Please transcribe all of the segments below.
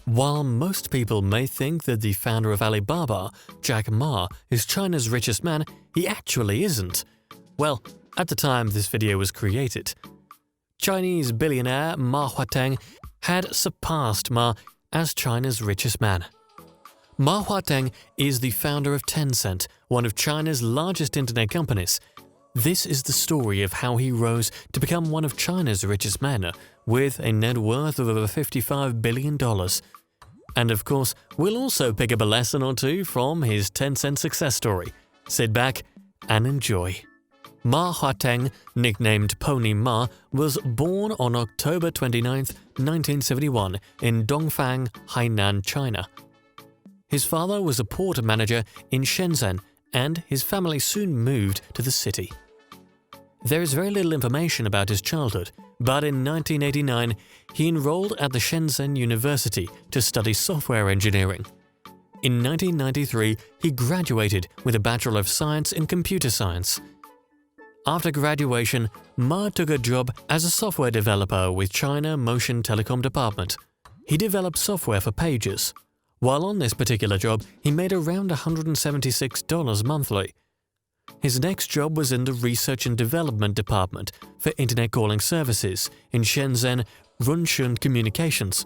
While most people may think that the founder of Alibaba, Jack Ma, is China's richest man, he actually isn't. Well, at the time this video was created. Chinese billionaire Ma Huateng had surpassed Ma as China's richest man. Ma Huateng is the founder of Tencent, one of China's largest internet companies. This is the story of how he rose to become one of China's richest men, with a net worth of over $55 billion. And of course, we'll also pick up a lesson or two from his Tencent success story. Sit back and enjoy. Ma Huateng, nicknamed Pony Ma, was born on October 29, 1971 in Dongfang, Hainan, China. His father was a port manager in Shenzhen, and his family soon moved to the city. There is very little information about his childhood, but in 1989, he enrolled at the Shenzhen University to study software engineering. In 1993, he graduated with a Bachelor of Science in Computer Science. After graduation, Ma took a job as a software developer with China Motion Telecom Department. He developed software for pages. While on this particular job, he made around $176 monthly. His next job was in the Research and Development Department for Internet Calling Services in Shenzhen Runshun Communications.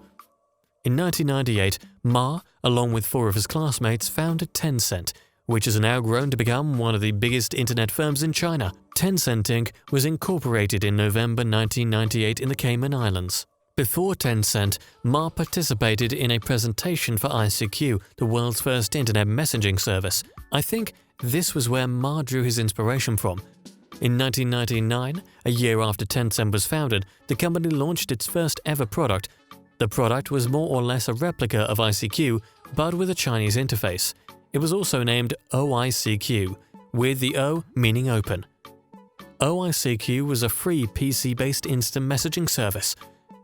In 1998, Ma, along with 4 of his classmates, founded Tencent, which has now grown to become one of the biggest internet firms in China. Tencent Inc. was incorporated in November 1998 in the Cayman Islands. Before Tencent, Ma participated in a presentation for ICQ, the world's first internet messaging service. I think this was where Ma drew his inspiration from. In 1999, a year after Tencent was founded, the company launched its first ever product. The product was more or less a replica of ICQ, but with a Chinese interface. It was also named OICQ, with the O meaning open. OICQ was a free PC-based instant messaging service.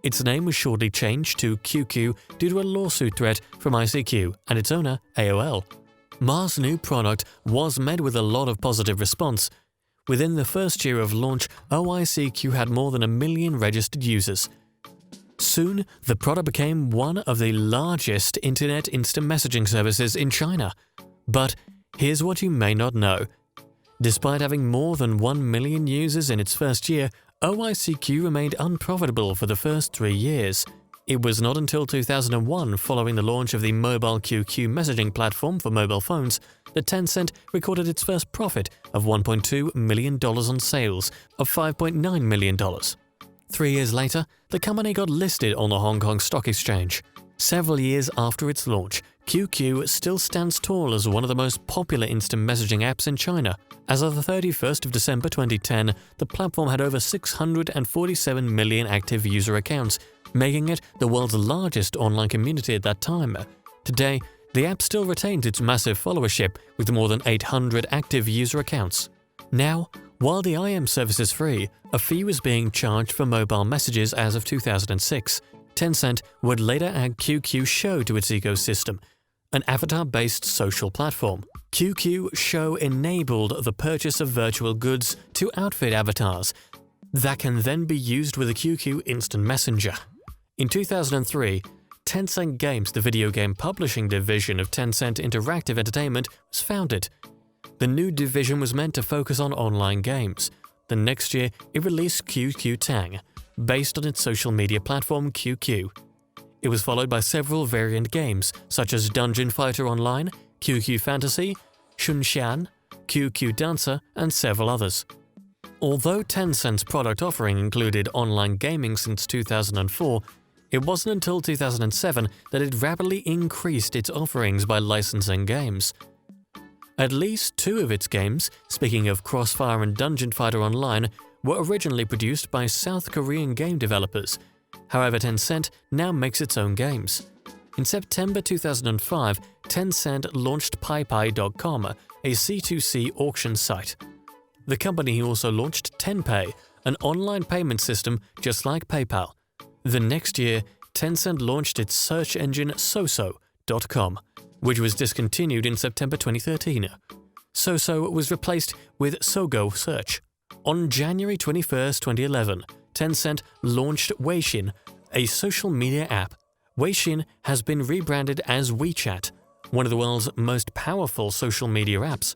Its name was shortly changed to QQ due to a lawsuit threat from ICQ and its owner, AOL. Ma's new product was met with a lot of positive response. Within the first year of launch, OICQ had more than 1 million registered users. Soon, the product became one of the largest internet instant messaging services in China. But here's what you may not know. Despite having more than 1 million users in its first year, OICQ remained unprofitable for the first 3 years. It was not until 2001, following the launch of the mobile QQ messaging platform for mobile phones, that Tencent recorded its first profit of $1.2 million on sales of $5.9 million. 3 years later, the company got listed on the Hong Kong Stock Exchange. Several years after its launch, QQ still stands tall as one of the most popular instant messaging apps in China. As of the 31st of December 2010, the platform had over 647 million active user accounts, making it the world's largest online community at that time. Today, the app still retains its massive followership with more than 800 active user accounts. Now, while the IM service is free, a fee was being charged for mobile messages as of 2006. Tencent would later add QQ Show to its ecosystem, an avatar-based social platform. QQ Show enabled the purchase of virtual goods to outfit avatars that can then be used with a QQ Instant Messenger. In 2003, Tencent Games, the video game publishing division of Tencent Interactive Entertainment, was founded. The new division was meant to focus on online games. The next year, it released QQ Tang, based on its social media platform QQ. It was followed by several variant games such as Dungeon Fighter Online, QQ Fantasy, Xunshan, QQ Dancer, and several others. Although Tencent's product offering included online gaming since 2004, it wasn't until 2007 that it rapidly increased its offerings by licensing games. At least 2 of its games, speaking of Crossfire and Dungeon Fighter Online, were originally produced by South Korean game developers. However, Tencent now makes its own games. In September 2005, Tencent launched PaiPai.com, a C2C auction site. The company also launched Tenpay, an online payment system just like PayPal. The next year, Tencent launched its search engine Soso.com, which was discontinued in September 2013. Soso was replaced with Sogo Search. On January 21, 2011, Tencent launched Weixin, a social media app. Weixin has been rebranded as WeChat, one of the world's most powerful social media apps.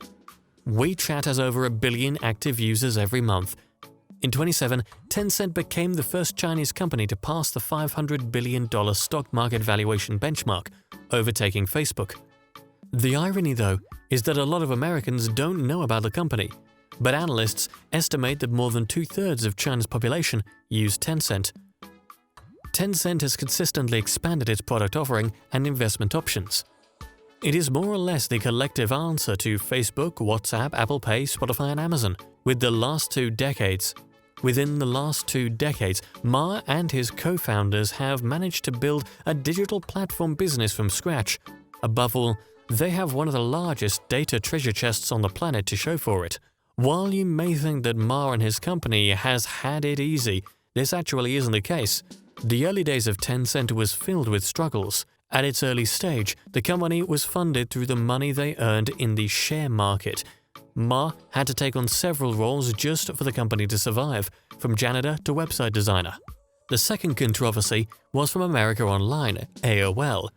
WeChat has over 1 billion active users every month. In 2007, Tencent became the first Chinese company to pass the $500 billion stock market valuation benchmark, overtaking Facebook. The irony, though, is that a lot of Americans don't know about the company, but analysts estimate that more than 2/3 of China's population use Tencent. Tencent has consistently expanded its product offering and investment options. It is more or less the collective answer to Facebook, WhatsApp, Apple Pay, Spotify, and Amazon. Within the last two decades, Ma and his co-founders have managed to build a digital platform business from scratch. Above all, they have one of the largest data treasure chests on the planet to show for it. While you may think that Ma and his company has had it easy, this actually isn't the case. The early days of Tencent was filled with struggles. At its early stage, the company was funded through the money they earned in the share market. Ma had to take on several roles just for the company to survive, from janitor to website designer. The second controversy was from America Online, AOL.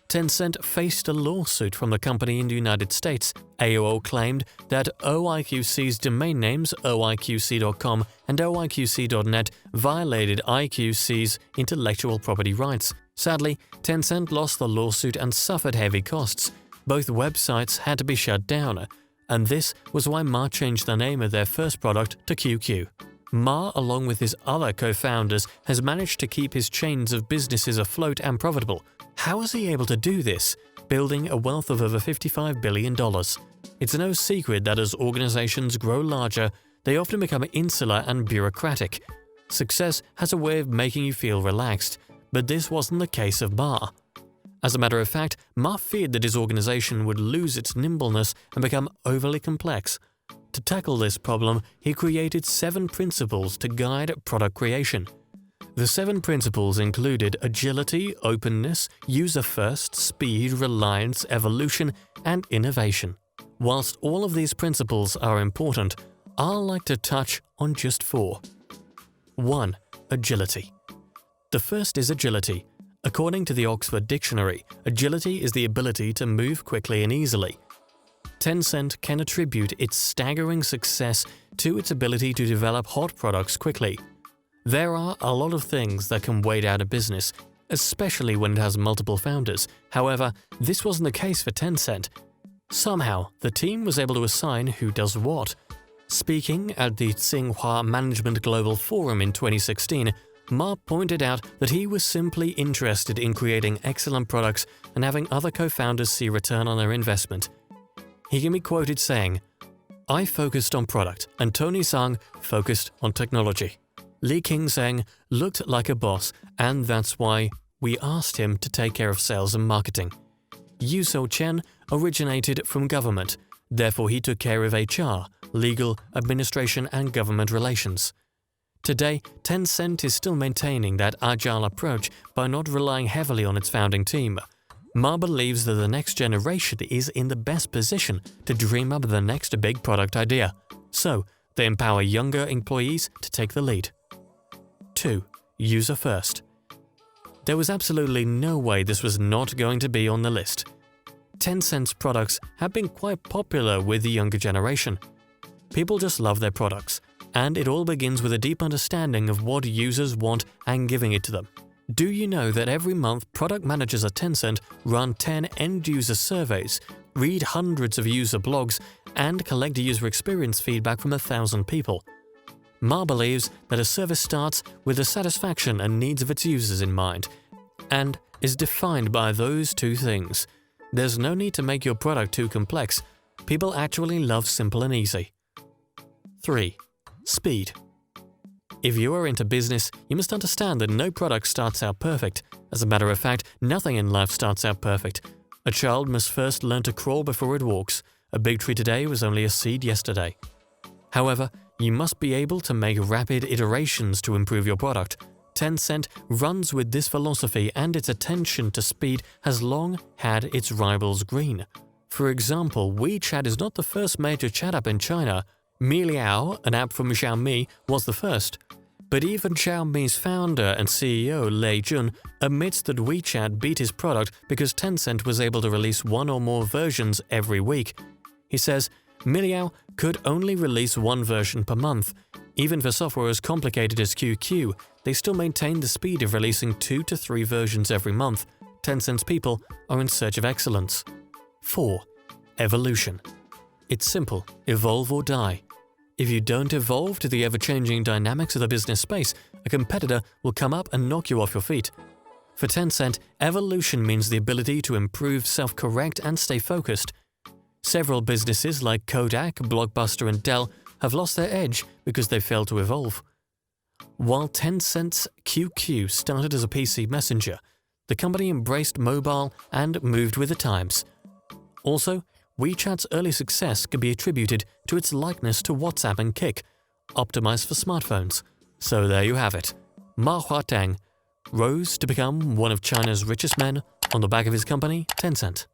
Tencent faced a lawsuit from the company in the United States. AOL claimed that OIQC's domain names oiqc.com and oiqc.net violated IQC's intellectual property rights. Sadly, Tencent lost the lawsuit and suffered heavy costs. Both websites had to be shut down, and this was why Ma changed the name of their first product to QQ. Ma, along with his other co-founders, has managed to keep his chains of businesses afloat and profitable. How is he able to do this, building a wealth of over $55 billion? It's no secret that as organizations grow larger, they often become insular and bureaucratic. Success has a way of making you feel relaxed, but this wasn't the case of Ma. As a matter of fact, Ma feared that his organization would lose its nimbleness and become overly complex. To tackle this problem, he created 7 principles to guide product creation. The 7 principles included agility, openness, user-first, speed, reliance, evolution, and innovation. Whilst all of these principles are important, I'd like to touch on just 4. 1. Agility. The first is agility. According to the Oxford Dictionary, agility is the ability to move quickly and easily. Tencent can attribute its staggering success to its ability to develop hot products quickly. There are a lot of things that can wait out a business, especially when it has multiple founders. However, this wasn't the case for Tencent. Somehow, the team was able to assign who does what. Speaking at the Tsinghua Management Global Forum in 2016, Ma pointed out that he was simply interested in creating excellent products and having other co-founders see return on their investment. He can be quoted saying, "I focused on product and Tony Sang focused on technology. Li Qingseng looked like a boss, and that's why we asked him to take care of sales and marketing. Yu Chen originated from government, therefore he took care of HR, legal, administration and government relations." Today, Tencent is still maintaining that agile approach by not relying heavily on its founding team. Ma believes that the next generation is in the best position to dream up the next big product idea, so they empower younger employees to take the lead. 2. User first. There was absolutely no way this was not going to be on the list. Tencent's products have been quite popular with the younger generation. People just love their products, and it all begins with a deep understanding of what users want and giving it to them. Do you know that every month product managers at Tencent run 10 end-user surveys, read hundreds of user blogs, and collect user experience feedback from 1,000 people? Ma believes that a service starts with the satisfaction and needs of its users in mind, and is defined by those 2 things. There's no need to make your product too complex. People actually love simple and easy. 3. Speed. If you are into business, you must understand that no product starts out perfect. As a matter of fact, nothing in life starts out perfect. A child must first learn to crawl before it walks. A big tree today was only a seed yesterday. However, you must be able to make rapid iterations to improve your product. Tencent runs with this philosophy, and its attention to speed has long had its rivals green. For example, WeChat is not the first major chat app in China. Miliao, an app from Xiaomi, was the first. But even Xiaomi's founder and CEO Lei Jun admits that WeChat beat his product because Tencent was able to release one or more versions every week. He says Miliao could only release one version per month. Even for software as complicated as QQ, they still maintain the speed of releasing 2 to 3 versions every month. Tencent's people are in search of excellence. 4. Evolution. It's simple: evolve or die. If you don't evolve to the ever-changing dynamics of the business space, a competitor will come up and knock you off your feet. For Tencent, evolution means the ability to improve, self-correct, and stay focused. Several businesses like Kodak, Blockbuster, and Dell have lost their edge because they failed to evolve. While Tencent's QQ started as a PC messenger, the company embraced mobile and moved with the times. Also, WeChat's early success can be attributed to its likeness to WhatsApp and Kik, optimized for smartphones. So there you have it. Ma Huateng rose to become one of China's richest men on the back of his company, Tencent.